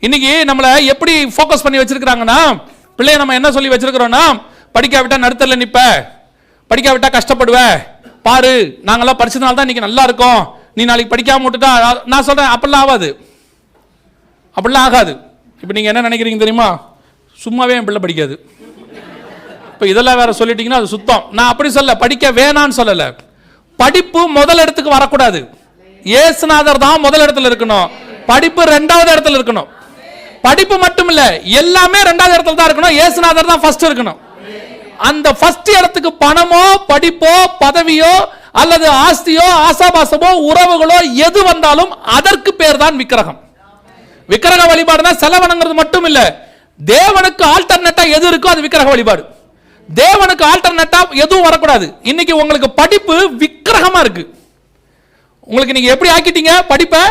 இன்னைக்கு நம்மளை எப்படி ஃபோக்கஸ் பண்ணி வச்சிருக்கிறாங்கன்னா, பிள்ளைய நம்ம என்ன சொல்லி வச்சிருக்கிறோம்னா, படிக்காவிட்டா நடுத்தரில் நிற்ப, படிக்காவிட்டா கஷ்டப்படுவ, பாரு நாங்கெல்லாம் படிச்சதுனால தான் இன்னைக்கு நல்லா இருக்கோம், நீ நாளைக்கு படிக்காம விட்டுட்டா. நான் சொல்றேன் அப்படிலாம் ஆகாது, அப்படிலாம் ஆகாது. இப்போ நீங்கள் என்ன நினைக்கிறீங்க தெரியுமா? சும்மாவே என் பிள்ளை படிக்காது, இப்போ இதெல்லாம் வேற சொல்லிட்டீங்கன்னா அது சுத்தம். நான் அப்படி சொல்ல, படிக்க வேணான்னு சொல்லலை. படிப்பு முதல் இடத்துக்கு வரக்கூடாது. இயேசுநாதர் தான் முதல் இடத்துல இருக்கணும், படிப்பு ரெண்டாவது இடத்துல இருக்கணும். படிப்பு மட்டும் இல்ல, எல்லாமே ரெண்டாவது இடத்துல தான் இருக்கணும், இயேசுநாதர் தான் ஃபர்ஸ்ட் இருக்கணும். அந்த ஃபர்ஸ்ட் இடத்துக்கு பணமோ படிப்போ பதவியோ அல்லது ஆஸ்தியோ ஆசாபாசமோ உறவுகளோ எது வந்தாலும் அதற்கு பேர் தான் விக்கிரகம். விக்கிரக வழிபாடுனா செலவணங்கிறது மட்டும் இல்ல, தேவனுக்கு ஆல்டர்னேட்டா எது இருக்கோ அது விக்கிரக வழிபாடு. தேவனுக்கு ஆல்டர்னேட்டா எதுவும் வரக்கூடாது. இன்னைக்கு உங்களுக்கு படிப்பு விக்கிரகமா இருக்கு. உங்களுக்கு நீங்க எப்படி ஆக்கிட்டீங்க? படிப்பை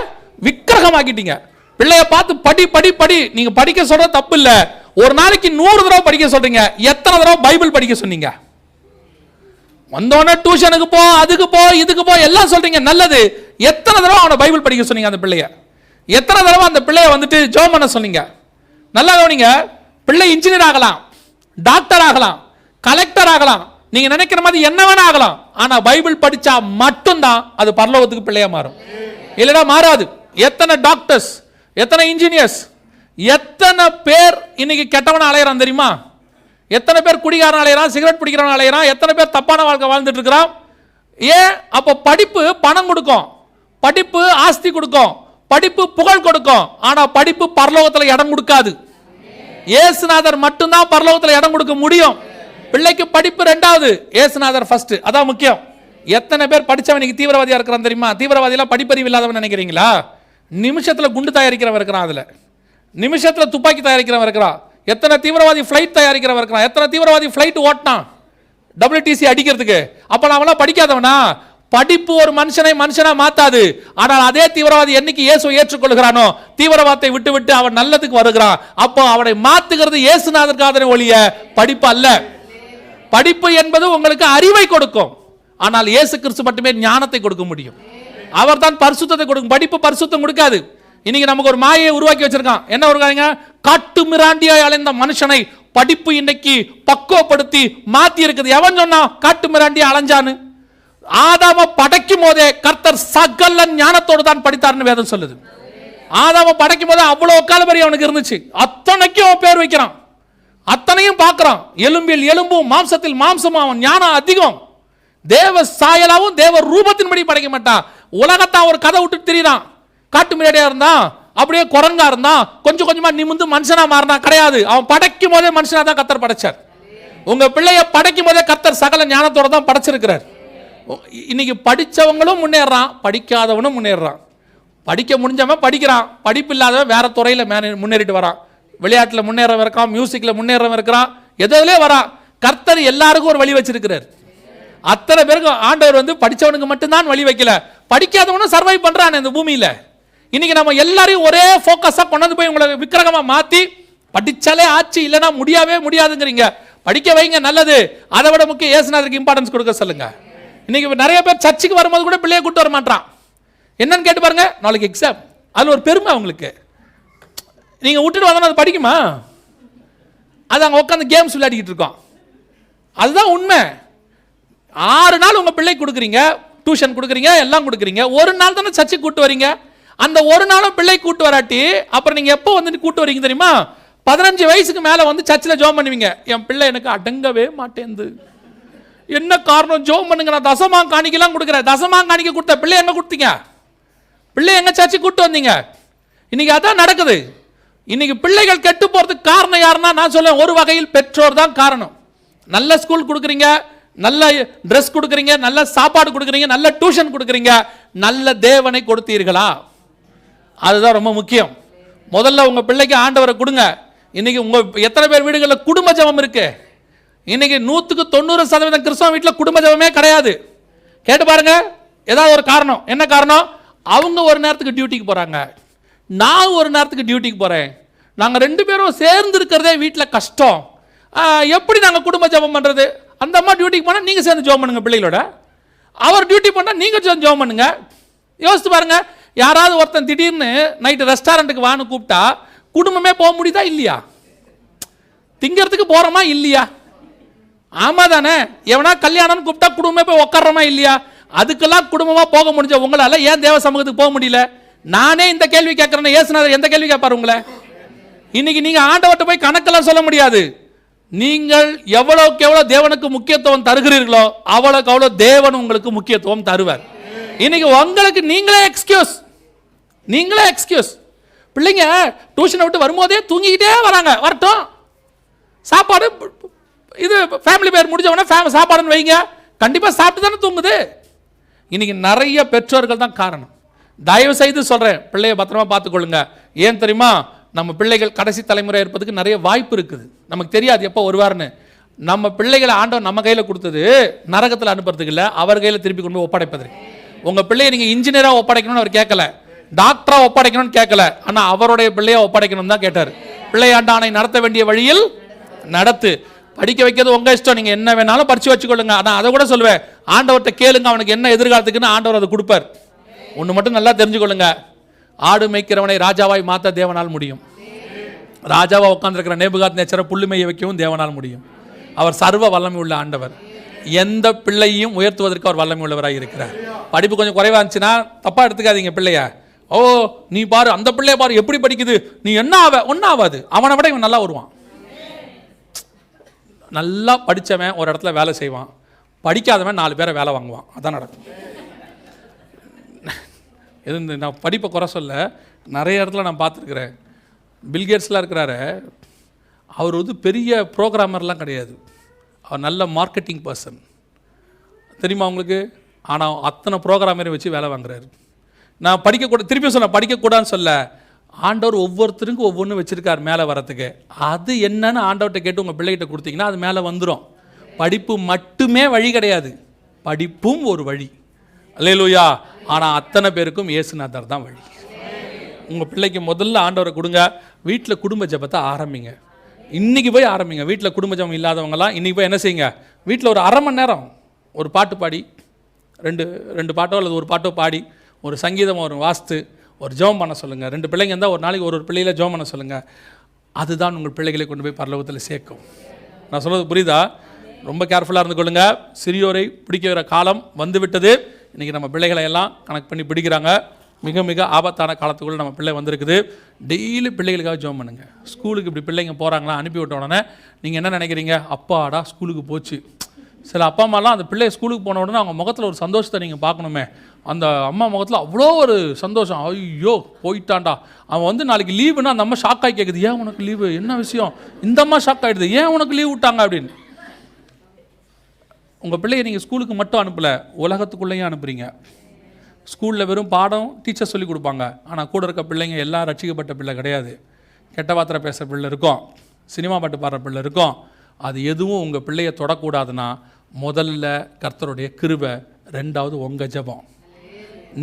விக்கிரகம் ஆக்கிட்டீங்க. பிள்ளைய பார்த்து படி படி படி. நீங்க படிக்க சொல்ற தப்பு இல்ல. ஒரு நாளைக்கு 100 தடவை படிக்க சொல்றீங்க, எத்தனை தடவை பைபிள் படிக்க சொன்னீங்க? வந்தோடனே டியூஷனுக்கு போ, அதுக்கு போ, இதுக்கு போ எல்லாம் சொல்றீங்க, நல்லது. எத்தனை தடவை அவனை பைபிள் படிக்க சொன்னீங்க? அந்த பிள்ளைய எத்தனை தடவை அந்த பிள்ளைய வந்துட்டு ஜெபம் பண்ண சொன்னீங்க? நல்லா கவனிங்க. பிள்ளை இன்ஜினியர் ஆகலாம், டாக்டர் ஆகலாம், கலெக்டர் ஆகலாம், நீங்க நினைக்கிற மாதிரி என்ன வேணா ஆகலாம். ஆனா பைபிள் படிச்சா மட்டும்தான் அது பரலோகத்துக்கு பிள்ளையா மாறும், இல்லைன்னா மாறாது. எத்தனை டாக்டர்ஸ், எத்தனை இன்ஜினியர்ஸ், எத்தனை பேர் இன்னைக்கு கெட்டவன அலையறான் தெரியுமா? எத்தனை பேர் குடிகாரன் அலையறான், சிகரெட் பிடிக்கிறவன் அலையறான், எத்தனை பேர் தப்பான வாழ்க்கை வாழ்ந்துட்டு இருக்கிறான். ஏன்? அப்போ படிப்பு பணம் கொடுக்கும், படிப்பு ஆஸ்தி கொடுக்கும், படிப்பு புகழ் கொடுக்கும். ஆனா படிப்பு பரலோகத்தில் இடம் கொடுக்காது. இயேசுநாதர் மட்டும்தான் பரலோகத்தில் இடம் கொடுக்க முடியும். பிள்ளைக்கு படிப்பு ரெண்டாவது, இயேசுநாதர் ஃபர்ஸ்ட். அதான் முக்கியம். எத்தனை பேர் படிச்சவன் இன்னைக்கு தீவிரவாதியா இருக்கிறான் தெரியுமா? தீவிரவாதிலாம் படிப்பறிவு இல்லாதவன் நினைக்கிறீங்களா? நிமிஷத்துல குண்டு தயாரிக்கிறவன் இருக்கிறான், அதுல நிமிஷத்துல துப்பாக்கி தயாரிக்கிறவன் இருக்கிறான். எத்தனை தீவிரவாதி ஃபிளைட் தயாரிக்கிறவன் இருக்கிறான், எத்தனை தீவிரவாதி ஃபிளைட் ஓட்டினான் WTC அடிக்கிறதுக்கு. அப்ப அவன்லாம் படிக்காதவனா? படிப்பு ஒரு மனுஷனை மனுஷனா மாத்தாது. ஆனால் அதே தீவிரவாதி என்னைக்கு இயேசுவை ஏற்றுக்கொள்கிறானோ, தீவிரவாதத்தை விட்டு விட்டு அவன் நல்லதுக்கு வருகிறான். அப்போ அவனை மாத்துகிறது இயேசுநாதருக்கான ஒழிய படிப்பு அல்ல. படிப்பு என்பது உங்களுக்கு அறிவை கொடுக்கும், ஆனால் இயேசு கிறிஸ்து மட்டுமே ஞானத்தை கொடுக்க முடியும். அவர் தான் பரிசுத்தத்தை கொடுக்கும். படிப்பு பரிசுத்தம் கொடுக்காது. இன்னைக்கு நமக்கு ஒரு மாயை உருவாக்கி வச்சிருக்கான். என்ன உருவாங்க? காட்டு மிராண்டியாய் அலைந்த மனுஷனை படிப்பு இன்னைக்கு பக்குவப்படுத்தி மாத்தி இருக்குது. எவன் சொன்னா காட்டு மிராண்டியா அலைஞ்சான்னு? ஆதாம படைக்கும் போதே கர்த்தர் சகல ஞானத்தோடு தான் படித்தார்னு வேதம் சொல்லுது. ஆதாம படைக்கும் போதே அவ்வளவு காலபரி அவனுக்கு இருந்துச்சு. அத்தனைக்கும் அவன் பேர் வைக்கிறான், அத்தனையும் பார்க்கிறான். எலும்பில் எலும்பும் மாம்சத்தில் மாம்சமும். அவன் ஞானம் அதிகம். தேவ சாயலாவும் தேவ ரூபத்தின்படி படைக்க மாட்டான். உலகத்தை ஒரு கதை விட்டு திரிறான். காட்டு மிராண்டியா இருந்தான், அப்படியே குரங்கா இருந்தான், கொஞ்சம் கொஞ்சமா நிமிந்து மனுஷனா மாறினா கிடையாது. அவன் படைக்கும் போதே மனுஷனா தான் கர்த்தர் படைச்சார். உங்க பிள்ளைய படைக்கும் போதே கர்த்தர் சகல ஞானத்தோட தான் படைச்சிருக்கிறார். இன்னைக்கு படிச்சவங்களும் முன்னேறான், படிக்காதவனும் முன்னேறான். படிக்க முடிஞ்சவன் படிக்கிறான், படிப்பு இல்லாதவன் வேற துறையில முன்னேறிட்டு வரான். விளையாட்டுல முன்னேறவன் இருக்கான், மியூசிக்ல முன்னேறவன் இருக்கிறான், எதுலயே வரான். கர்த்தர் எல்லாருக்கும் ஒரு வழி வச்சிருக்கிறார். அத்தனை பேருக்கு ஆண்டவர் படிச்சவனுக்கு மட்டும்தான் வழி வைக்கல, படிக்காதவனும் சர்வை பண்றான் இந்த பூமியில. இன்னைக்கு நம்ம எல்லாரையும் ஒரே போக்கஸா கொண்டு போய் உங்களை விக்கிரகமா மாத்தி படிச்சாலே ஆச்சு, இல்லைன்னா முடியவே முடியாதுங்கிறீங்க. படிக்க வைங்க, நல்லது. அதை விட முக்கியம் இயேசுநாதருக்கு இம்பார்ட்டன்ஸ் கொடுக்க சொல்லுங்க. இன்னைக்கு நிறைய பேர் சர்ச்சுக்கு வரும்போது கூட பிள்ளைய கூட்டு வர மாட்டான். என்னன்னு கேட்டு பாருங்க, நாளைக்கு எக்ஸாம், அது ஒரு பெருமை அவங்களுக்கு. நீங்க விட்டுட்டு வந்தா அது படிக்குமா? அது அங்க உட்காந்து கேம்ஸ் விளையாடிக்கிட்டு இருக்கோம். அதுதான் உண்மை. 6 நாள் உங்க பிள்ளை கொடுக்குறீங்க, டியூஷன் கொடுக்குறீங்க, எல்லாம் கொடுக்குறீங்க. ஒரு நாள் தானே சர்ச்சுக்கு கூட்டு வரீங்க. அந்த ஒரு நாளும் பிள்ளை கூட்டு வராட்டி அப்புறம் நீங்க எப்போ கூட்டு வரீங்க தெரியுமா? 15 வயசுக்கு மேல சர்ச்சில் ஜெபம் பண்ணுவீங்க. என் பிள்ளை எனக்கு அடங்கவே மாட்டேங்குது. என்ன காரணம்? ஜெபம் பண்ணுங்க, நான் தசமாங் காணிக்கலாம் கொடுக்குறேன். தசமாங் காணிக்க கொடுத்த பிள்ளை எங்க கொடுத்தீங்க? பிள்ளை எங்க சர்ச்சுக்கு கூட்டு வந்தீங்க? இன்னைக்கு அதான் நடக்குது. இன்னைக்கு பிள்ளைகள் கெட்டு போறதுக்கு காரணம் யாருன்னா, நான் சொல்லுவேன், ஒரு வகையில் பெற்றோர் தான் காரணம். நல்ல ஸ்கூல் கொடுக்குறீங்க, நல்ல ட்ரெஸ் கொடுக்குறீங்க, நல்ல சாப்பாடு கொடுக்குறீங்க, நல்ல டியூஷன் கொடுக்குறீங்க, நல்ல தேவனை கொடுத்தீர்களா? அதுதான் ரொம்ப முக்கியம். முதல்ல உங்க பிள்ளைக்கு ஆண்டவரை கொடுங்க. இன்னைக்கு உங்க எத்தனை பேர் வீடுகளில் குடும்ப ஜெபம் இருக்கு? இன்னைக்கு 100% கிறிஸ்தவ வீட்டில் குடும்ப ஜெபமே கிடையாது. கேட்டு பாருங்க, ஏதாவது ஒரு காரணம். என்ன காரணம்? அவங்க ஒரு நேரத்துக்கு டியூட்டிக்கு போறாங்க, நான் ஒரு நேரத்துக்கு டியூட்டிக்கு போறேன். நாங்கள் 2 பேரும் சேர்ந்து இருக்கிறதே வீட்டில் கஷ்டம். எப்படி நாங்கள் குடும்ப ஜெபம் பண்றது? அந்த அம்மா டியூட்டிக்கு போனால் நீங்கள் சேர்ந்து ஜெபம் பண்ணுங்க பிள்ளைகளோட. அவர் டியூட்டி பண்ணால் நீங்கள் சேர்ந்து ஜெபம் பண்ணுங்க. யோசித்து பாருங்க, யாராவது ஒருத்தன் திடீர்னு நைட்டு ரெஸ்டாரண்ட்டுக்கு வான்னு கூப்பிட்டா குடும்பமே போக முடியுதா இல்லையா? திங்கிறதுக்கு போறோமா இல்லையா? ஆமா தானே? எவனா கல்யாணம் கூப்பிட்டா குடும்பமே போய் உட்கார்றோமா இல்லையா? அதுக்கெல்லாம் குடும்பமா போக முடிஞ்ச உங்களால ஏன் தேவ சமூகத்துக்கு போக முடியல? நானே இந்த கேள்வி கேட்கறேன். இயேசுநாதர் எந்த கேள்வி கேட்பாரு உங்களை? இன்னைக்கு நீங்க ஆண்டவர்கிட்ட போய் கணக்கெல்லாம் சொல்ல முடியாது. நீங்கள் எவ்வளவுக்கு எவ்வளவு தேவனுக்கு முக்கியத்துவம் தருகிறீர்களோ அவ்வளவுக்கு அவ்வளவு தேவன் உங்களுக்கு முக்கியத்துவம் தருவார். இன்னைக்கு உங்களுக்கு நீங்களே எக்ஸ்கியூஸ். பிள்ளைங்க டியூஷனை விட்டு வரும்போதே தூங்கிக்கிட்டே வராங்க, வரட்டும், சாப்பாடு இது ஃபேமிலி பேர் முடிஞ்ச உடனே சாப்பாடுன்னு வைங்க, கண்டிப்பா சாப்பிட்டு தானே தூங்குது. இன்னைக்கு நிறைய பெற்றோர்கள் தான் காரணம். தயவு செய்து சொல்றேன், பிள்ளைய பத்திரமா பார்த்துக்கொள்ளுங்க. ஏன் தெரியுமா? நம்ம பிள்ளைகள் கடைசி தலைமுறை இருப்பதுக்கு நிறைய வாய்ப்பு இருக்குது. நமக்கு தெரியாது எப்போ வருவார்னு. நம்ம பிள்ளைகளை ஆண்டவர் நம்ம கையில் கொடுத்தது நரகத்தில் அனுப்புறதுக்கு இல்லை, அவர் கையில் திருப்பி கொண்டு போய் ஒப்படைப்பதற்கு. உங்க பிள்ளையை நீங்க இன்ஜினியராக ஒப்படைக்கணும்னு அவர் கேட்கல, டாக்டரா ஒப்படைக்கணும்னு கேட்கல, ஆனா அவருடைய பிள்ளையை ஒப்படைக்கணும் தான் கேட்டார். பிள்ளையாண்டானை நடத்த வேண்டிய வழியில் நடத்து. படிக்க வைக்கிறது உங்க இஷ்டம், நீங்க என்ன வேணாலும் படிச்சு வச்சுக்கொள்ளுங்க. ஆனா அதை கூட சொல்லுவேன், ஆண்டவர்கிட்ட கேளுங்க, அவனுக்கு என்ன எதிர்காலத்துக்குன்னு ஆண்டவர் அதை கொடுப்பார். ஒன்று மட்டும் நல்லா தெரிஞ்சுக்கொள்ளுங்க, ஆடு மேய்க்கிறவனை ராஜாவாய் மாற்ற தேவனால் முடியும். ராஜாவா உட்கார்ந்திருக்கிற நேபுகாத்நேச்சரை புல்லு மேய வைக்கவும் தேவனால் முடியும். அவர் சர்வ வல்லமை உள்ள ஆண்டவர். எந்த பிள்ளையும் உயர்த்துவதற்கு அவர் வல்லமை உள்ளவராக இருக்கிறார். படிப்பு கொஞ்சம் குறைவா இருந்துச்சுன்னா தப்பா எடுத்துக்காதீங்க பிள்ளைய. ஓ நீ பாரு அந்த பிள்ளைய பாரு எப்படி படிக்குது, நீ என்ன ஒன்னும் ஆகாது, அவனை விட இவன் நல்லா வருவான். நல்லா படித்தவன் ஒரு இடத்துல வேலை செய்வான், படிக்காதவன் 4 பேரை வேலை வாங்குவான். அதான் நடக்கும். இது நான் படிப்பை குறை சொல்ல, நிறைய இடத்துல நான் பார்த்துருக்குறேன். பில்கேட்ஸ்லாம் இருக்கிறாரு, அவர் வந்து பெரிய ப்ரோக்ராமர்லாம் கிடையாது, அவர் நல்ல மார்க்கெட்டிங் பர்சன் தெரியுமா உங்களுக்கு. ஆனால் அத்தனை ப்ரோக்ராமரையும் வச்சு வேலை வாங்குறாரு. நான் படிக்கக்கூடாது, திருப்பி சொல்ல படிக்கக்கூடாதுன்னு சொல்ல, ஆண்டவர் ஒவ்வொருத்தருக்கும் ஒவ்வொன்று வச்சுருக்கார் மேலே வரத்துக்கு. அது என்னன்னு ஆண்டவர்கிட்ட கேட்டு உங்கள் பிள்ளைகிட்ட கொடுத்தீங்கன்னா அது மேலே வந்துடும். படிப்பு மட்டுமே வழி கிடையாது, படிப்பும் ஒரு வழி. அல்லேலூயா. ஆனால் அத்தனை பேருக்கும் இயேசுநாதர் தான் வழி. உங்கள் பிள்ளைக்கு முதல்ல ஆண்டவரை கொடுங்க. வீட்டில் குடும்ப ஜெபத்தை ஆரம்பிங்க. இன்றைக்கி போய் ஆரம்பிங்க. வீட்டில் குடும்ப ஜெபம் இல்லாதவங்களாம் இன்றைக்கி போய் என்ன செய்யுங்க, வீட்டில் ஒரு அரை மணி நேரம் ஒரு பாட்டு பாடி, ரெண்டு பாட்டோ அல்லது ஒரு பாட்டோ பாடி, ஒரு சங்கீதம் ஒரு வாஸ்து ஒரு ஜெபம் பண்ண சொல்லுங்கள். 2 பிள்ளைங்க இருந்தால் ஒரு நாளைக்கு ஒரு பிள்ளையில ஜெபம் பண்ண சொல்லுங்கள். அதுதான் உங்கள் பிள்ளைகளை கொண்டு போய் பரலோகத்தில் சேர்க்கும். நான் சொல்கிறது புரியுதா? ரொம்ப கேர்ஃபுல்லாக இருந்து கொள்ளுங்க. சிறியோரை பிடிக்கிற காலம் வந்து விட்டது. இன்றைக்கி நம்ம பிள்ளைகளை எல்லாம் கனெக்ட் பண்ணி பிடிக்கிறாங்க. மிக மிக ஆபத்தான காலத்துக்குள்ளே நம்ம பிள்ளை வந்திருக்குது. டெய்லி பிள்ளைகளுக்காக ஜெபம் பண்ணுங்கள். ஸ்கூலுக்கு இப்படி பிள்ளைங்க போகிறாங்களா, அனுப்பி விட்ட உடனே நீங்கள் என்ன நினைக்கிறீங்க, அப்பாடா ஸ்கூலுக்கு போச்சு. சில அப்பா அம்மாலாம் அந்த பிள்ளை ஸ்கூலுக்கு போன உடனே அவங்க முகத்தில் ஒரு சந்தோஷத்தை நீங்கள் பார்க்கணுமே. அந்த அம்மா முகத்தில் அவ்வளோ ஒரு சந்தோஷம். ஐயோ போயிட்டான்டா அவன் வந்து நாளைக்கு லீவுன்னா அந்த அம்மா ஷாக் ஆகி கேட்குது, ஏன் உனக்கு லீவு, என்ன விஷயம், இந்த அம்மா ஷாக் ஆகிடுது, ஏன் உனக்கு லீவ் விட்டாங்க அப்படின்னு. உங்கள் பிள்ளையை நீங்கள் ஸ்கூலுக்கு மட்டும் அனுப்பலை, உலகத்துக்குள்ளேயும் அனுப்புகிறீங்க. ஸ்கூலில் வெறும் பாடம் டீச்சர் சொல்லி கொடுப்பாங்க, ஆனால் கூட இருக்க பிள்ளைங்க எல்லாம் ரட்சிக்கப்பட்ட பிள்ளை கிடையாது. கெட்ட வார்த்தை பேசுகிற பிள்ளை இருக்கும், சினிமா பாட்டு பாடுற பிள்ளை இருக்கும். அது எதுவும் உங்கள் பிள்ளையை தொடக்கூடாதுன்னா முதல்ல கர்த்தருடைய கிருபை, 2வது உங்கள் ஜெபம்.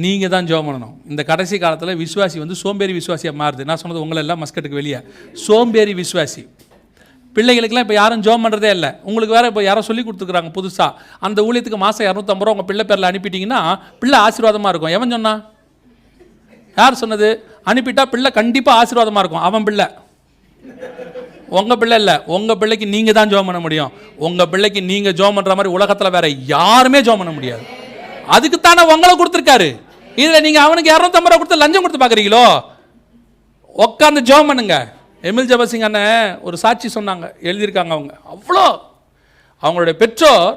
நீங்கள் தான் ஜெபம் பண்ணணும். இந்த கடைசி காலத்தில் விசுவாசி வந்து சோம்பேறி விசுவாசியாக மாறுது. நான் சொன்னது உங்களை எல்லாம் மஸ்கட்டுக்கு வெளியே சோம்பேறி விசுவாசி. பிள்ளைகளுக்கெல்லாம் இப்போ யாரும் ஜெபம் பண்ணுறதே இல்லை. உங்களுக்கு வேறு இப்போ யாரோ சொல்லி கொடுத்துருக்குறாங்க புதுசாக, அந்த ஊழியத்துக்கு மாதம் 250 ரூபா உங்கள் பிள்ளை பேரில் அனுப்பிட்டீங்கன்னா பிள்ளை ஆசீர்வாதமாக இருக்கும். எவன் சொன்னா? யார் சொன்னது? அனுப்பிட்டா பிள்ளை கண்டிப்பாக ஆசீர்வாதமாக இருக்கும். அவன் பிள்ளை, உங்கள் பிள்ளை இல்லை. உங்கள் பிள்ளைக்கு நீங்கள் தான் ஜெபம் பண்ண முடியும். உங்கள் பிள்ளைக்கு நீங்கள் ஜெபம் பண்ணுற மாதிரி உலகத்தில் வேறு யாருமே ஜெபம் பண்ண முடியாது. அதுக்குத்தானே உங்களை கொடுத்துருக்காரு. இதில் நீங்கள் அவனுக்கு 250 ரூபா கொடுத்து லஞ்சம் கொடுத்து பார்க்குறீங்களோ? உட்காந்து ஜெபம் பண்ணுங்க. எமில் ஜெபசிங் அண்ணன் ஒரு சாட்சி சொன்னாங்க, எழுதியிருக்காங்க. அவங்க அவ்வளோ அவங்களுடைய பெற்றோர்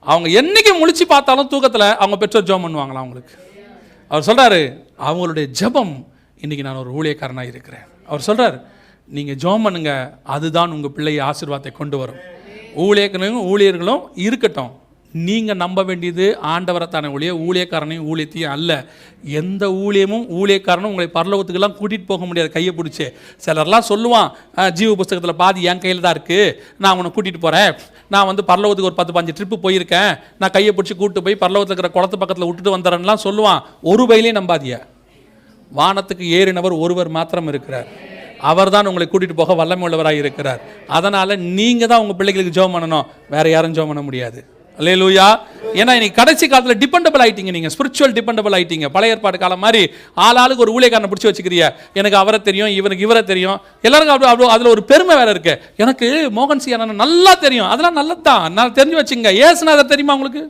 அவங்க என்னைக்கு முழிச்சு பார்த்தாலும் தூக்கத்தில் அவங்க பெற்றோர் ஜெபம் பண்ணுவாங்களா அவங்களுக்கு. அவர் சொல்கிறாரு, அவங்களுடைய ஜெபம் இன்னைக்கு நான் ஒரு ஊழியக்காரனாக இருக்கிறேன். அவர் சொல்கிறார், நீங்கள் ஜெபம் பண்ணுங்க, அதுதான் உங்கள் பிள்ளையை ஆசீர்வாதத்தை கொண்டு வரும். ஊழியர்களும் இருக்கட்டும், நீங்கள் நம்ப வேண்டியது ஆண்டவரை தானே ஒழிய ஊழியக்காரனையும் ஊழியத்தையும் அல்ல. எந்த ஊழியமும் ஊழியக்காரனும் உங்களை பரலோகத்துக்கெல்லாம் கூட்டிகிட்டு போக முடியாது கையை பிடிச்சி. சிலர்லாம் சொல்லுவான், ஜீவ புஸ்தகத்தில் பாதி என் கையில் தான் இருக்குது, நான் அவனை கூட்டிகிட்டு போகிறேன், நான் வந்து பரலோகத்துக்கு ஒரு 10-15 ட்ரிப்பு போயிருக்கேன், நான் கையை பிடிச்சி கூப்பிட்டு போய் பரலோகத்தில் இருக்கிற குளத்து பக்கத்தில் விட்டுட்டு வந்துடுறேன்லாம் சொல்லுவான். ஒரு வயலையும் நம்பாதிய. வானத்துக்கு ஏறினவர் ஒருவர் மாத்திரம் இருக்கிறார். அவர் தான் உங்களை கூட்டிகிட்டு போக வல்லமை உள்ளவராக இருக்கிறார். அதனால் நீங்கள் தான் உங்கள் பிள்ளைகளுக்கு ஜெபம் பண்ணணும், வேறு யாரும் ஜெபம் பண்ண முடியாது. அல்லேலூயா. ஏன்னா இன்னைக்கு கடைசி காலத்தில் டிபெண்டபிள் ஆயிட்டீங்க, நீங்க ஸ்பிரிச்சுவல் டிபெண்டபிள் ஆயிட்டீங்க. பழைய ஏற்பாடு காலம் மாதிரி ஆளாளுக்கு ஒரு ஊழியக்காரனை பிடிச்சி வச்சுக்கிறிய. எனக்கு அவரை தெரியும், இவனுக்கு இவரை தெரியும், எல்லாருக்கும் அப்படி அதுல ஒரு பெருமை வேற இருக்கு. எனக்கு மோகன் சி அண்ணன் நல்லா தெரியும், அதெல்லாம் நல்லதுதான், நான் தெரிஞ்சு வச்சுங்க. ஏசுநாதர் தெரியுமா உங்களுக்கு?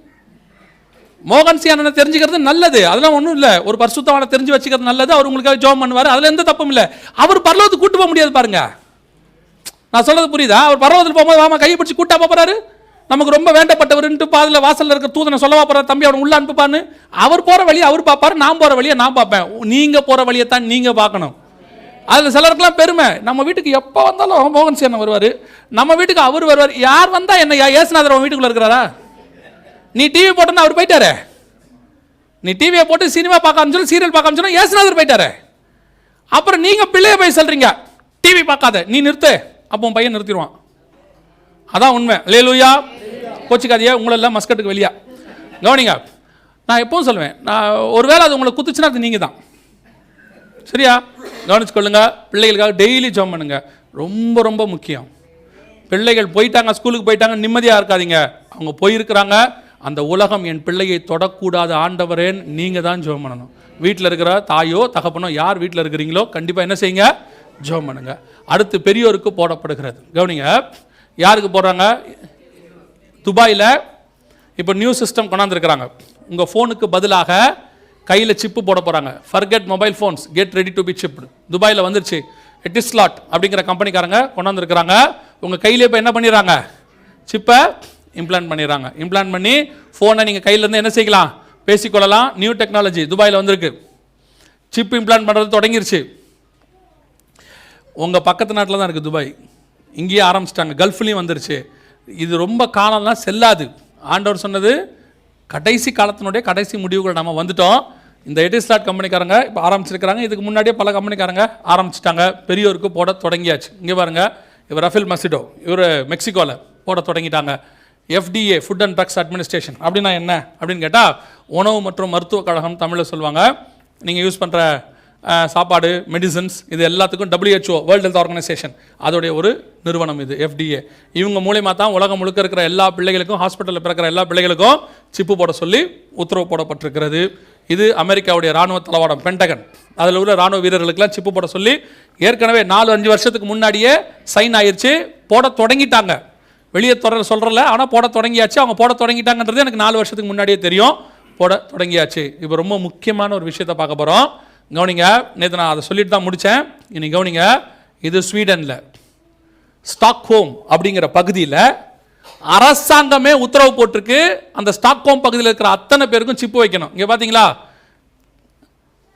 மோகன் சி அண்ணனை தெரிஞ்சுக்கிறது நல்லது, அதெல்லாம் ஒன்றும் இல்லை. ஒரு பரிசுத்தவானை தெரிஞ்சு வச்சுக்கிறது நல்லது. அவர் உங்களுக்காக ஜெபம் பண்ணுவார், அதுல எந்த தப்பும் இல்லை. அவர் பரலோகத்துக்கு கூட்டு போக முடியாது பாருங்க. நான் சொல்றது புரியுதா? அவர் பரலோகத்தில் போகும்போது வாமா கையை பிடிச்சி கூட்டா போறாரு. நமக்கு ரொம்ப வேண்டப்பட்டவர்ன்ட்டு பாதில் வாசல்ல இருக்கிற தூதனை சொல்லவா போறாரு, தம்பி அவனை உள்ள அனுப்புப்பான்னு. அவர் போற வழியை அவர் பார்ப்பாரு, நான் போற வழியை நான் பார்ப்பேன். நீங்க போற வழியை தான் நீங்க பார்க்கணும். அதுல சிலருக்குலாம் பெருமை, நம்ம வீட்டுக்கு எப்போ வந்தாலும் மோகன் சேனன் வருவாரு, நம்ம வீட்டுக்கு அவர் வருவார். யார் வந்தா என்ன, ஏசுநாதர் அவன் வீட்டுக்குள்ள இருக்கிறாரா? நீ டிவி போட்டோன்னா அவர் போயிட்டாரு. நீ டிவியை போட்டு சினிமா பார்க்க ஆரம்பிச்சோம், சீரியல் பார்க்க ஆரம்பிச்சோம், ஏசுநாதர் போயிட்டாரு. அப்புறம் நீங்க பிள்ளைய போய் சொல்றீங்க டிவி பார்க்காத, நீ நிறுத்து, அப்போ பையன் நிறுத்திடுவான். அதான் உண்மை. அல்லேலூயா. கோச்சிக்காதியா, உங்களெல்லாம் மஸ்கட்டுக்கு வெளியா. கவனிங்க, நான் எப்பவும் சொல்லுவேன், நான் ஒருவேளை அது உங்களை குத்துச்சுன்னா அது நீங்கள் தான். சரியா? கவனிச்சுக்கொள்ளுங்க. பிள்ளைகளுக்காக டெய்லி ஜெபம் பண்ணுங்க, ரொம்ப ரொம்ப முக்கியம். பிள்ளைகள் போயிட்டாங்க, ஸ்கூலுக்கு போயிட்டாங்க, நிம்மதியாக இருக்காதீங்க. அவங்க போயிருக்கிறாங்க, அந்த உலகம் என் பிள்ளையை தொடக்கூடாது ஆண்டவரேன்னு நீங்கள் தான் ஜெபம் பண்ணணும். வீட்டில் இருக்கிற தாயோ தகப்பனோ யார் வீட்டில் இருக்கிறீங்களோ கண்டிப்பாக என்ன செய்யுங்க, ஜெபம் பண்ணுங்க. அடுத்து பெரியோருக்கு போடப்படுகிறது. கவனிங்க, யாருக்கு போடுறாங்க? துபாயில் இப்போ நியூ சிஸ்டம் கொண்டாந்துருக்கிறாங்க. உங்கள் ஃபோனுக்கு பதிலாக கையில் சிப்பு போட போகிறாங்க. Forget mobile phones, get ready to be chipped. துபாயில் வந்துருச்சு. எட்டிஸ்லாட் அப்படிங்கிற கம்பெனிக்காரங்க கொண்டாந்துருக்கிறாங்க. உங்கள் கையிலே இப்போ என்ன பண்ணிடுறாங்க, சிப்பை இம்ப்ளான்ட் பண்ணிடுறாங்க. இம்ப்ளான்ட் பண்ணி ஃபோனை நீங்கள் கையிலேருந்து என்ன செய்யலாம், பேசிக்கொள்ளலாம். நியூ டெக்னாலஜி துபாயில் வந்திருக்கு. சிப் இம்ப்ளான்ட் பண்ணுறது தொடங்கிருச்சு. உங்கள் பக்கத்து நாட்டில் தான் இருக்குது துபாய், இங்கேயே ஆரம்பிச்சிட்டாங்க. கல்ஃப்லேயும் வந்துருச்சு. இது ரொம்ப காலம்லாம் செல்லாது. ஆண்டவர் சொன்னது கடைசி காலத்தினுடைய கடைசி முடிவுகள் நம்ம வந்துட்டோம். இந்த எட்டிஸ்லாட் கம்பெனிக்காரங்க இப்போ ஆரம்பிச்சிருக்கிறாங்க. இதுக்கு முன்னாடியே பல கம்பெனிக்காரங்க ஆரம்பிச்சிட்டாங்க. பெரியோருக்கு போட தொடங்கியாச்சு. இங்கே பாருங்க, இவர் ரஃபேல் மசிடோ, இவர் மெக்சிகோவில் போட தொடங்கிட்டாங்க. FDA, food and drugs administration அப்படின்னா என்ன அப்படின்னு கேட்டால், உணவு மற்றும் மருத்துவக் கழகம் தமிழில் சொல்லுவாங்க. நீங்கள் யூஸ் பண்ணுற சாப்பாடு, மெடிசன்ஸ், இது எல்லாத்துக்கும் WHO, வேர்ல்டு ஹெல்த் ஆர்கனைசேஷன், அதோடைய ஒரு நிறுவனம் இது FDA. இவங்க மூலயமா தான் உலகம் முழுக்க இருக்கிற எல்லா பிள்ளைகளுக்கும், ஹாஸ்பிட்டலில் பிறக்கிற எல்லா பிள்ளைகளுக்கும் சிப்பு போட சொல்லி உத்தரவு போடப்பட்டிருக்கிறது. இது அமெரிக்காவுடைய ராணுவ தளவாடம் பென்டகன், அதில் உள்ள ராணுவ வீரர்களுக்கெல்லாம் சிப்பு போட சொல்லி ஏற்கனவே 4-5 வருஷத்துக்கு முன்னாடியே சைன் ஆயிடுச்சு. போட தொடங்கிட்டாங்க. வெளியே சொல்கிறல, ஆனால் போட தொடங்கியாச்சு. அவங்க போட தொடங்கிட்டாங்கன்றது எனக்கு 4 வருஷத்துக்கு முன்னாடியே தெரியும். போட தொடங்கியாச்சு. இப்போ ரொம்ப முக்கியமான ஒரு விஷயத்தை பார்க்க போகிறோம். கவனிங்க, நேற்று நான் அதை சொல்லிட்டு தான் முடித்தேன். இன்னைக்கு கவனிங்க, இது ஸ்வீடனில் ஸ்டாக்ஹோம் அப்படிங்கிற பகுதியில் அரசாங்கமே உத்தரவு போட்டிருக்கு. அந்த ஸ்டாக்ஹோம் பகுதியில் இருக்கிற அத்தனை பேருக்கும் சிப்பு வைக்கணும். இங்கே பார்த்தீங்களா,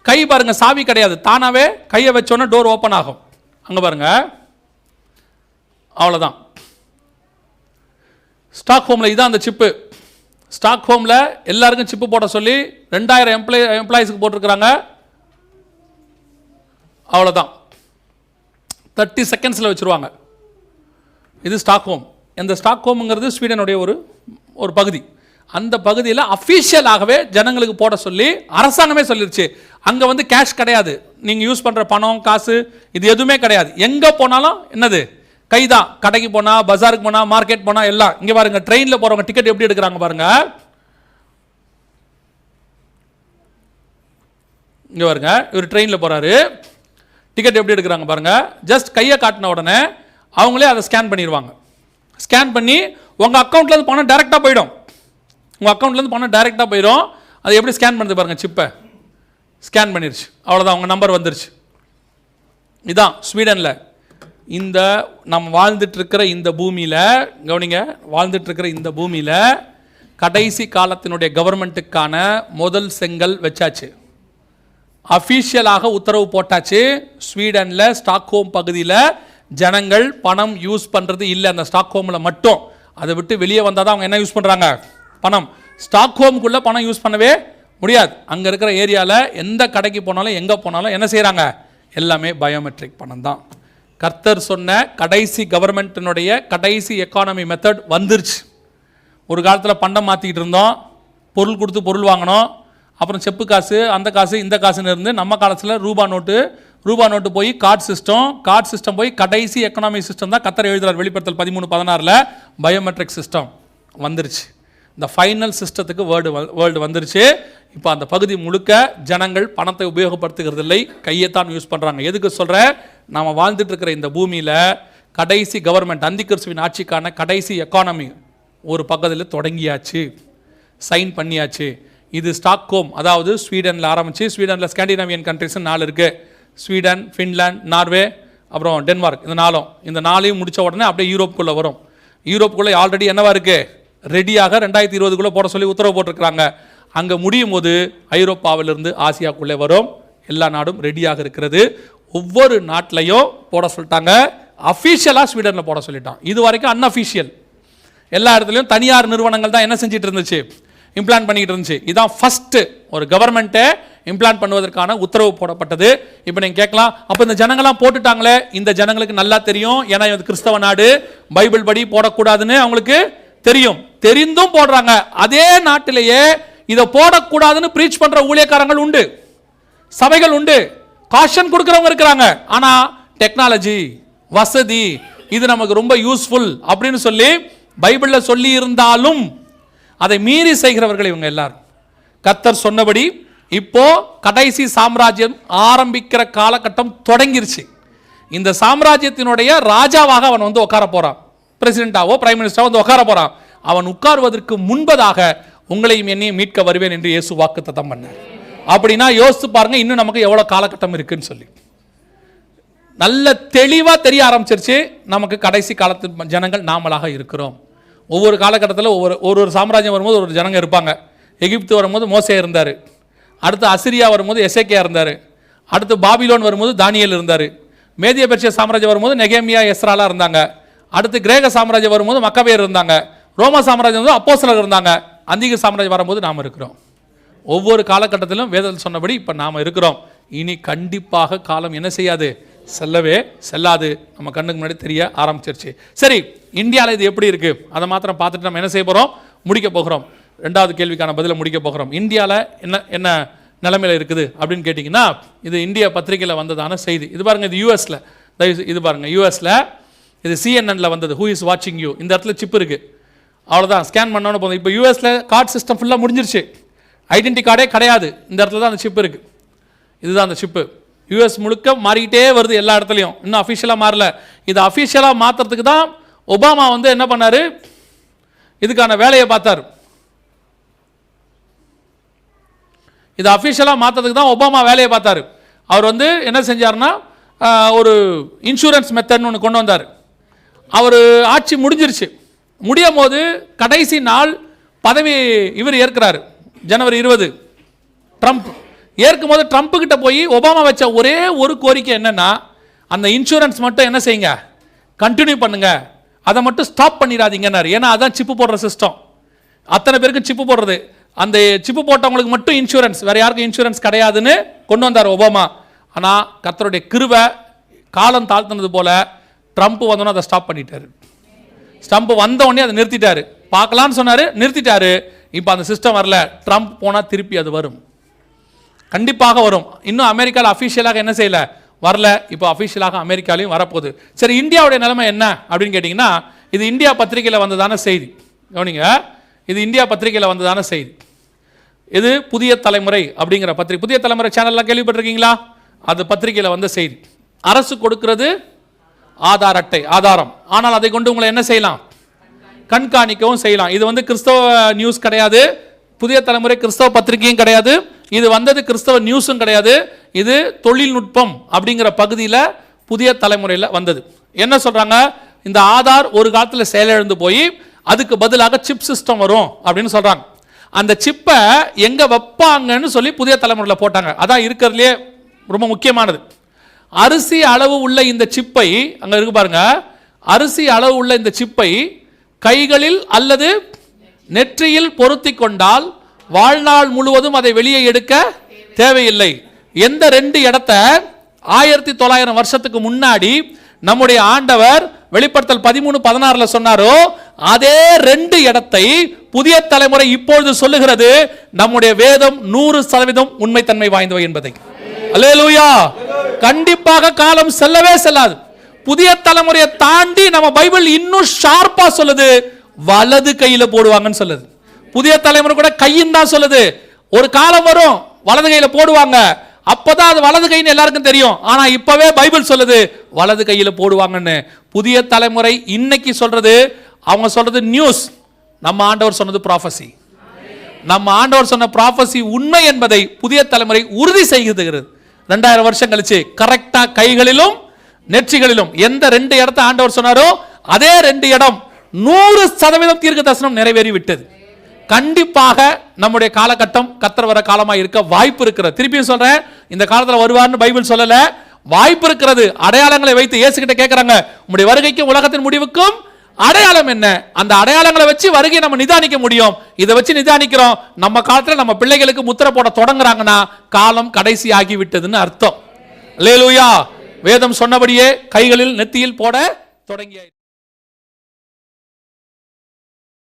கை பாருங்க, சாவி கிடையாது, தானாகவே கையை வச்சோன்னே டோர் ஓப்பன் ஆகும். அங்கே பாருங்க, அவ்வளோதான். ஸ்டாக்ஹோமில் இதான் அந்த சிப்பு. ஸ்டாக்ஹோமில் எல்லாருக்கும் சிப்பு போட சொல்லி 2000 எம்ப்ளாயிஸ்க்கு போட்டிருக்கிறாங்க. அவ்வளோதான், 30 செகண்ட்ஸில் வச்சுருவாங்க. இது ஸ்டாக்ஹோம். இந்த ஸ்டாக்ஹோம்ங்கிறது ஸ்வீடனுடைய ஒரு பகுதி. அந்த பகுதியில் அஃபீஷியலாகவே ஜனங்களுக்கு போட சொல்லி அரசாங்கமே சொல்லிருச்சு. அங்கே வந்து கேஷ் கிடையாது, நீங்கள் யூஸ் பண்ணுற பணம் காசு இது எதுவுமே கிடையாது. எங்கே போனாலும் என்னது, கைதான். கடைக்கு போனால், பஜாருக்கு போனால், மார்க்கெட் போனால் எல்லாம். இங்கே பாருங்க, ட்ரெயினில் போகிறவங்க டிக்கெட் எப்படி எடுக்கிறாங்க பாருங்க. இங்கே பாருங்க, இவர் ட்ரெயினில் போகிறாரு, டிக்கெட் எப்படி எடுக்கிறாங்க பாருங்க. ஜஸ்ட் கையை காட்டின உடனே அவங்களே அதை ஸ்கேன் பண்ணிடுவாங்க. ஸ்கேன் பண்ணி உங்கள் அக்கௌண்ட்லேருந்து பணம் டைரெக்டாக போயிடும். உங்கள் அக்கௌண்ட்லேருந்து பணம் டைரெக்டாக போயிடும். அது எப்படி ஸ்கேன் பண்ணுறது பாருங்க, சிப்பை ஸ்கேன் பண்ணிருச்சு, அவ்வளோதான், உங்கள் நம்பர் வந்துருச்சு. இதுதான் ஸ்வீடனில். இந்த நம்ம வாழ்ந்துட்டு இருக்கிற இந்த பூமியில், கவனிங்க, வாழ்ந்துட்டு இருக்கிற இந்த பூமியில் கடைசி காலத்தினுடைய கவர்மெண்ட்டுக்கான முதல் செங்கல் வச்சாச்சு. அஃபீஷியலாக உத்தரவு போட்டாச்சு. ஸ்வீடனில் ஸ்டாக்ஹோம் பகுதியில் ஜனங்கள் பணம் யூஸ் பண்ணுறது இல்லை. அந்த ஸ்டாக்ஹோமில் மட்டும். அதை விட்டு வெளியே வந்தால் தான் அவங்க என்ன யூஸ் பண்ணுறாங்க, பணம். ஸ்டாக்ஹோமுக்குள்ளே பணம் யூஸ் பண்ணவே முடியாது. அங்கே இருக்கிற ஏரியாவில் எந்த கடைக்கு போனாலும் எங்கே போனாலும் என்ன செய்கிறாங்க, எல்லாமே பயோமெட்ரிக் பணம் தான். கர்த்தர் சொன்ன கடைசி கவர்மெண்ட்டினுடைய கடைசி எக்கானமி மெத்தட் வந்துருச்சு. ஒரு காலத்தில் பண்டம் மாற்றிக்கிட்டு இருந்தோம், பொருள் கொடுத்து பொருள் வாங்கணும், அப்புறம் செப்பு காசு, அந்த காசு இந்த காசுன்னு இருந்து நம்ம காலத்தில் ரூபா நோட்டு போய் கார்டு சிஸ்டம் போய் கடைசி எக்கனாமிக் சிஸ்டம் தான் கர்த்தர் எழுதுறார் வெளிப்படுத்தல் 13:16 பயோமெட்ரிக் சிஸ்டம் வந்துருச்சு. இந்த ஃபைனல் சிஸ்டத்துக்கு வேர்ல்டு வந்துருச்சு. இப்போ அந்த பகுதி முழுக்க ஜனங்கள் பணத்தை உபயோகப்படுத்துகிறது இல்லை, கையைத்தான் யூஸ் பண்ணுறாங்க. எதுக்கு சொல்கிறேன்? நாம் வாழ்ந்துட்டு இருக்கிற இந்த பூமியில் கடைசி கவர்மெண்ட், அந்திகிறிஸ்துவின் ஆட்சிக்கான கடைசி எக்கானமி ஒரு பக்கத்தில் தொடங்கியாச்சு, சைன் பண்ணியாச்சு. இது ஸ்டாக்ஹோம், அதாவது ஸ்வீடனில் ஆரம்பித்து, ஸ்வீடனில் ஸ்காண்டினேவியன் கண்ட்ரிஸ்னு 4 இருக்குது. ஸ்வீடன், ஃபின்லாந்து, நார்வே, அப்புறம் டென்மார்க். இந்த 4 முடித்த உடனே அப்படியே யூரோப்புக்குள்ளே வரும். யூரோப்புக்குள்ளே ஆல்ரெடி என்னவா இருக்குது? ரெடியாக 2020 போட சொல்லி உத்தரவு போட்டிருக்கிறாங்க. அங்கே முடியும் போது ஐரோப்பாவிலிருந்து ஆசியாவுக்குள்ளே வரும். எல்லா நாடும் ரெடியாக இருக்கிறது. ஒவ்வொரு நாட்டிலையும் போட சொல்லிட்டாங்க. அஃபீஷியலாக ஸ்வீடனில் போட சொல்லிட்டான். இது வரைக்கும் அன்அஃபீஷியல். எல்லா இடத்துலையும் தனியார் நிறுவனங்கள் தான் என்ன செஞ்சிட்டு இருந்துச்சு? இம்ப்ளான்ட் பண்ணிக்கிட்டு இருந்துச்சு. இதுதான் ஃபஸ்ட்டு ஒரு கவர்மெண்ட்டை இம்ப்ளான்ட் பண்ணுவதற்கான உத்தரவு போடப்பட்டது. இப்போ நீங்கள் கேட்கலாம், அப்போ இந்த ஜனங்கள்லாம் போட்டுட்டாங்களே, இந்த ஜனங்களுக்கு நல்லா தெரியும். ஏன்னா இது கிறிஸ்தவ நாடு, பைபிள் படி போடக்கூடாதுன்னு அவங்களுக்கு தெரியும். தெரிந்தும் போடுறாங்க. அதே நாட்டிலேயே இதை போடக்கூடாதுன்னு ப்ரீச் பண்ணுற ஊழியக்காரங்கள் உண்டு, சபைகள் உண்டு, காஷன் கொடுக்குறவங்க இருக்கிறாங்க. ஆனால் டெக்னாலஜி, வசதி, இது நமக்கு ரொம்ப யூஸ்ஃபுல் அப்படின்னு சொல்லி பைபிளில் சொல்லி இருந்தாலும் அதை மீறி செய்கிறவர்கள் இவங்க எல்லாரும். கர்த்தர் சொன்னபடி இப்போ கடைசி சாம்ராஜ்யம் ஆரம்பிக்கிற காலகட்டம் தொடங்கிருச்சு. இந்த சாம்ராஜ்யத்தினுடைய ராஜாவாக அவன் வந்து உட்கார போறான். பிரசிடென்டாவோ பிரைம் மினிஸ்டராவோ வந்து உட்கார போறான். அவன் உட்காருவதற்கு முன்பதாக உங்களையும் என்னையும் மீட்க வருவேன் என்று இயேசு வாக்குத்தத்தம் பண்ணார். அப்படின்னா யோசித்து பாருங்க, இன்னும் நமக்கு எவ்வளவு காலகட்டம் இருக்குன்னு சொல்லி. நல்ல தெளிவா தெரிய ஆரம்பிச்சிருச்சு நமக்கு. கடைசி காலத்து ஜனங்கள் நாமளாக இருக்கிறோம். ஒவ்வொரு காலகட்டத்தில் ஒவ்வொரு சாம்ராஜ்யம் வரும்போது ஒரு ஜனங்க இருப்பாங்க. எகிப்து வரும்போது மோசே இருந்தார். அடுத்து அசிரியா வரும்போது எசேக்கியா இருந்தார். அடுத்து பாபிலோன் வரும்போது தானியேல் இருந்தார். மேதிய பெர்சியா சாம்ராஜ்யம் வரும்போது நெகேமியா, எஸ்ராலா இருந்தாங்க. அடுத்து கிரேக்க சாம்ராஜ்யம் வரும்போது மக்கபேயர் இருந்தாங்க. ரோம சாம்ராஜ்யம் வந்து அப்போஸ்தலர் இருந்தாங்க. அந்திக சாம்ராஜ்யம் வரும்போது நாம் இருக்கிறோம். ஒவ்வொரு காலகட்டத்திலும் வேதத்தில் சொன்னபடி இப்போ நாம் இருக்கிறோம். இனி கண்டிப்பாக காலம் என்ன செய்யாது? செல்லவே செல்லாது. நம்ம கண்ணுக்கு முன்னாடி தெரிய ஆரம்பிச்சிருச்சு. சரி, இந்தியாவில் இது எப்படி இருக்குது அதை மாத்திரம் பார்த்துட்டு நம்ம என்ன செய்ய போகிறோம்? முடிக்க போகிறோம். 2வது கேள்விக்கான பதிலை முடிக்க போகிறோம். இந்தியாவில் என்ன நிலைமையில் இருக்குது அப்படின்னு கேட்டிங்கன்னா, இது இந்தியா பத்திரிகையில் வந்ததான செய்தி. இது பாருங்கள், இது யூஎஸில், இது பாருங்கள், யூஎஸில் இது சிஎன்எனில் வந்தது. ஹூ இஸ் வாட்சிங் யூ. இந்த இடத்துல சிப் இருக்குது, அவ்வளோதான். ஸ்கேன் பண்ணோன்னு போதும். இப்போ யூஎஸில் கார்டு சிஸ்டம் ஃபுல்லாக முடிஞ்சிருச்சு. ஐடென்டி கார்டே கிடையாது. இந்த இடத்துல தான் அந்த சிப் இருக்குது. இதுதான் அந்த சிப்பு. யூஎஸ் முழுக்க மாறிக்கிட்டே வருது எல்லா இடத்துலையும். இன்னும் அஃபிஷியலாக மாறல. இதை அஃபிஷியலாக மாற்றுறதுக்கு தான் ஒபாமா வந்து என்ன பண்ணார்? இதுக்கான வேலையை பார்த்தார். இதை அஃபிஷியலாக மாற்றுறதுக்கு தான் ஒபாமா வேலையை பார்த்தார். அவர் வந்து என்ன செஞ்சார்னா, ஒரு இன்சூரன்ஸ் மெத்தட்னு ஒன்று கொண்டு வந்தார். அவர் ஆட்சி முடிஞ்சிருச்சு. முடியும் போது கடைசி நாள் பதவி இவர் ஏற்கிறார். ஜனவரி 20 ட்ரம்ப் ஏற்கும் போது ட்ரம்ப் கிட்ட போய் ஒபாமா வச்ச ஒரே ஒரு கோரிக்கை என்னன்னா, அந்த இன்சூரன்ஸ் மட்டும் என்ன செய்யுங்க, கண்டினியூ பண்ணுங்க, அதை மட்டும் ஸ்டாப் பண்ணிடாதீங்கன்னாரு. ஏன்னா அதான் சிப்பு போடுற சிஸ்டம். அத்தனை பேருக்கு சிப்பு போடுறது. அந்த சிப்பு போட்டவங்களுக்கு மட்டும் இன்சூரன்ஸ், வேற யாருக்கும் இன்சூரன்ஸ் கிடையாதுன்னு கொண்டு வந்தார் ஒபாமா. ஆனால் கர்த்தருடைய கிருபை காலம் தாழ்த்தினது போல ட்ரம்ப் வந்தோன்னே அதை ஸ்டாப் பண்ணிட்டாரு. ஸ்டம்ப் வந்த உடனே அதை நிறுத்திட்டாரு. பார்க்கலான்னு சொன்னார், நிறுத்திட்டாரு. இப்போ அந்த சிஸ்டம் வரல. ட்ரம்ப் போனால் திருப்பி அது வரும், கண்டிப்பாக வரும். இன்னும் அமெரிக்காவில் அஃபிஷியலாக என்ன செய்யல, வரல. இப்போ அஃபிஷியலாக அமெரிக்காலையும் வரப்போகுது. சரி, இந்தியாவுடைய நிலைமை என்ன அப்படின்னு கேட்டிங்கன்னா, இது இந்தியா பத்திரிகையில் வந்ததான செய்தி. கவனிங்க, இது இந்தியா பத்திரிகையில் வந்ததான செய்தி. இது புதிய தலைமுறை அப்படிங்கிற பத்திரிகை. புதிய தலைமுறை சேனல்லாம் கேள்விப்பட்டிருக்கீங்களா? அது பத்திரிகையில் வந்த செய்தி. அரசு கொடுக்கிறது ஆதார் அட்டை, ஆதாரம். ஆனால் அதை கொண்டு உங்களை என்ன செய்யலாம்? கண்காணிக்கவும் செய்யலாம். இது வந்து கிறிஸ்தவ நியூஸ் கிடையாது, புதிய தலைமுறை கிறிஸ்தவ பத்திரிகையும் கிடையாது, இது வந்தது கிறிஸ்தவ நியூஸும் கிடையாது. இது தொழில்நுட்பம் அப்படிங்கிற பகுதியில் புதிய தலைமுறையில் வந்தது. என்ன சொல்றாங்க? இந்த ஆதார் ஒரு காலத்தில் செயலிழந்து போய் அதுக்கு பதிலாக சிப் சிஸ்டம் வரும் அப்படின்னு சொல்றாங்க. அந்த சிப்பை எங்க வைப்பாங்கன்னு சொல்லி புதிய தலைமுறையில் போட்டாங்க. அதான் இருக்கிறதுலே ரொம்ப முக்கியமானது. அரிசி அளவு உள்ள இந்த சிப்பை, அங்க இருக்கு பாருங்க, அரிசி அளவு உள்ள இந்த சிப்பை கைகளில் அல்லது நெற்றியில் பொருத்தி கொண்டால் வாழ்நாள் முழுவதும் அதை வெளியே எடுக்க தேவையில்லை. எந்த 2 இடத்த 1900 வருஷத்துக்கு முன்னாடி நம்முடைய ஆண்டவர் வெளிப்படுத்தல் 13:16 சொன்னாரோ, அதே 2 இடத்தை புதிய தலைமுறை இப்பொழுது சொல்லுகிறது. நம்முடைய வேதம் 100% உண்மைத்தன்மை வாய்ந்தவை என்பதை. அல்லேலூயா. கண்டிப்பாக காலம் செல்லவே செல்லாது. புதிய தலைமுறையை தாண்டி நம்ம பைபிள் இன்னும் ஷார்ப்பா சொல்லுது, வலது கையில போடுவாங்கன்னு சொல்லுது. புதிய தலைமுறை கூட கையின் தான் சொல்லுது. ஒரு காலம் வரும் வலது கையில போடுவாங்க, அப்பதான் அது வலது கைன்னு எல்லாருக்கும் தெரியும். ஆனா இப்பவே பைபிள் சொல்லுது வலது கையில போடுவாங்கன்னு. புதிய தலைமுறை இன்னைக்கு சொல்றது, அவங்க சொல்றது நியூஸ். நம்ம ஆண்டவர் சொன்னது ப்ராஃபசி. நம்ம ஆண்டவர் சொன்ன ப்ராஃபசி உண்மை என்பதை புதிய தலைமுறை உறுதி செய்கிறது. 2000 வருஷம் கழிச்சு கரெக்டா கைகளிலும் நெற்றிகளிலும் எந்த 2 இடத்தை ஆண்டவர் சொன்னாரோ அதே 2 இடம் 100% தீர்க்க தரிசனம் நிறைவேறி விட்டது. கண்டிப்பாக நம்முடைய காலகட்டம் கர்த்தர் வர காலமா இருக்க வாய்ப்பு இருக்கிறது. திருப்பியும் சொல்றேன், இந்த காலத்துல வருவார்னு பைபிள் சொல்லல, வாய்ப்பு இருக்கிறது. அடையாளங்களை வைத்து இயேசு கிட்ட கேட்கறாங்க, உம்முடைய வருகைக்கும் உலகத்தின் முடிவுக்கும் அடையாளம் என்ன? அந்த அடையாளங்களை வச்சு வருகையை நம்ம நிதானிக்க முடியும். இதை வச்சு நிதானிக்கிறோம். நம்ம காலத்துல நம்ம பிள்ளைகளுக்கு முத்திரை போட தொடங்குறாங்கன்னா காலம் கடைசி ஆகி விட்டதுன்னு அர்த்தம். அல்லேலூயா. வேதம் சொன்னபடியே கைகளில் நெத்தியில் போட தொடங்கிய